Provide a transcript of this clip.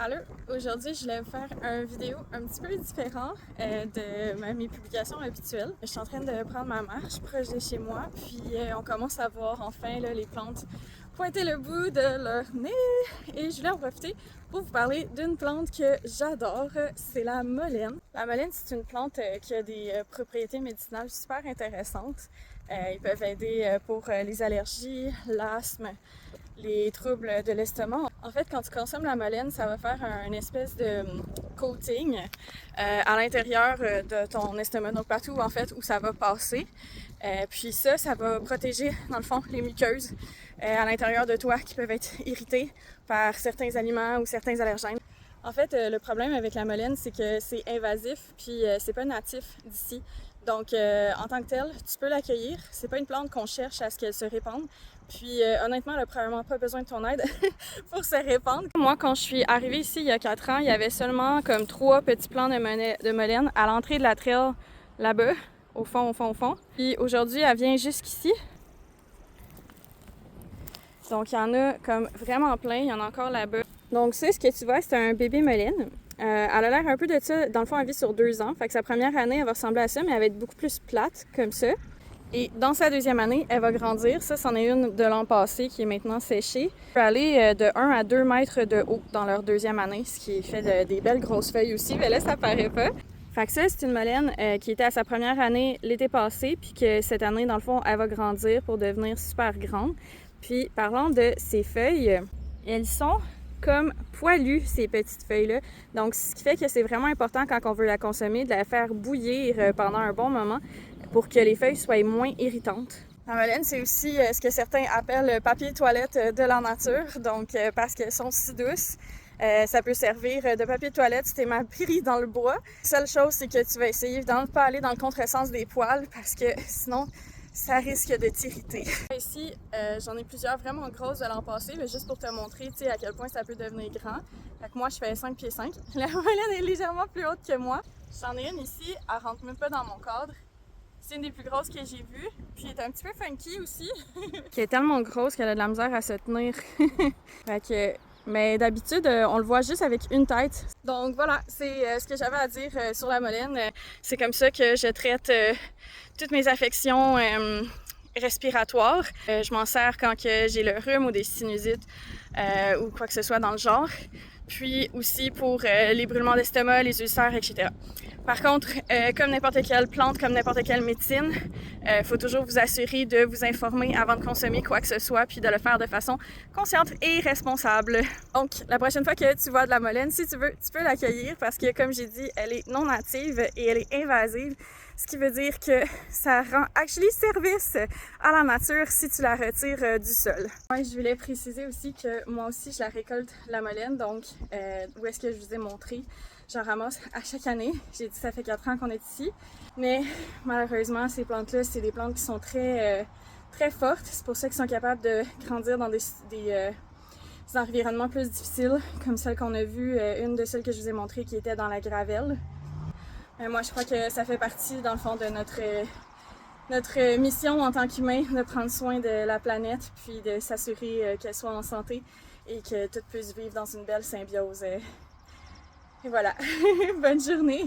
Salut! Aujourd'hui, je voulais vous faire une vidéo un petit peu différente de mes publications habituelles. Je suis en train de prendre ma marche proche de chez moi, puis on commence à voir enfin là, les plantes pointer le bout de leur nez. Et je voulais en profiter pour vous parler d'une plante que j'adore, c'est la molène. La molène, c'est une plante qui a des propriétés médicinales super intéressantes. Ils peuvent aider pour les allergies, l'asthme, les troubles de l'estomac. En fait, quand tu consommes la molène, ça va faire une espèce de coating à l'intérieur de ton estomac, donc partout en fait où ça va passer. Puis ça va protéger dans le fond les muqueuses à l'intérieur de toi qui peuvent être irritées par certains aliments ou certains allergènes. En fait, le problème avec la molène, c'est que c'est invasif, puis c'est pas natif d'ici. Donc, en tant que tel, tu peux l'accueillir. C'est pas une plante qu'on cherche à ce qu'elle se répande. Puis, honnêtement, elle a probablement pas besoin de ton aide pour se répandre. Moi, quand je suis arrivée ici il y a 4 ans, il y avait seulement comme 3 petits plants de molène à l'entrée de la trail là-bas, au fond. Puis aujourd'hui, elle vient jusqu'ici. Donc, il y en a comme vraiment plein. Il y en a encore là-bas. Donc ça, ce que tu vois, c'est un bébé molène. Elle a l'air un peu de ça. Dans le fond, elle vit sur 2 ans. Fait que sa première année, elle va ressembler à ça, mais elle va être beaucoup plus plate, comme ça. Et dans sa deuxième année, elle va grandir. Ça, c'en est une de l'an passé qui est maintenant séchée. Elle peut aller de 1 à 2 mètres de haut dans leur deuxième année, ce qui fait des belles grosses feuilles aussi, mais là, ça paraît pas. Fait que ça, c'est une molène qui était à sa première année l'été passé, puis que cette année, dans le fond, elle va grandir pour devenir super grande. Puis, parlant de ses feuilles, elles sont comme poilues, ces petites feuilles-là. Donc, ce qui fait que c'est vraiment important quand on veut la consommer, de la faire bouillir pendant un bon moment pour que les feuilles soient moins irritantes. La molène, c'est aussi ce que certains appellent le papier toilette de la nature, donc parce qu'elles sont si douces. Ça peut servir de papier de toilette si t'es mal pris dans le bois. La seule chose, c'est que tu vas essayer évidemment de ne pas aller dans le contresens des poils parce que sinon, ça risque de t'irriter. Ici, j'en ai plusieurs vraiment grosses de l'an passé, mais juste pour te montrer à quel point ça peut devenir grand. Fait que moi, je fais 5 pieds 5. La molène est légèrement plus haute que moi. J'en ai une ici, elle rentre même pas dans mon cadre. C'est une des plus grosses que j'ai vues. Puis elle est un petit peu funky aussi. Elle est tellement grosse qu'elle a de la misère à se tenir. Fait que, mais d'habitude, on le voit juste avec une tête. Donc voilà, c'est ce que j'avais à dire sur la molène. C'est comme ça que je traite toutes mes affections respiratoires. Je m'en sers quand j'ai le rhume ou des sinusites ou quoi que ce soit dans le genre. Puis aussi pour les brûlements d'estomac, les ulcères, etc. Par contre, comme n'importe quelle plante, comme n'importe quelle médecine, faut toujours vous assurer de vous informer avant de consommer quoi que ce soit, puis de le faire de façon consciente et responsable. Donc, la prochaine fois que tu vois de la molène, si tu veux, tu peux l'accueillir parce que, comme j'ai dit, elle est non native et elle est invasive, ce qui veut dire que ça rend actually service à la nature si tu la retires du sol. Ouais, je voulais préciser aussi que moi aussi, je la récolte la molène, donc où est-ce que je vous ai montré. J'en ramasse à chaque année. J'ai dit ça fait 4 ans qu'on est ici. Mais malheureusement, ces plantes-là, c'est des plantes qui sont très fortes. C'est pour ça qu'elles sont capables de grandir dans des environnements plus difficiles, comme celle qu'on a vue, une de celles que je vous ai montrées qui était dans la gravelle. Moi, je crois que ça fait partie, dans le fond, de notre mission en tant qu'humain, de prendre soin de la planète, puis de s'assurer qu'elle soit en santé et que tout puisse vivre dans une belle symbiose. Et voilà, bonne journée!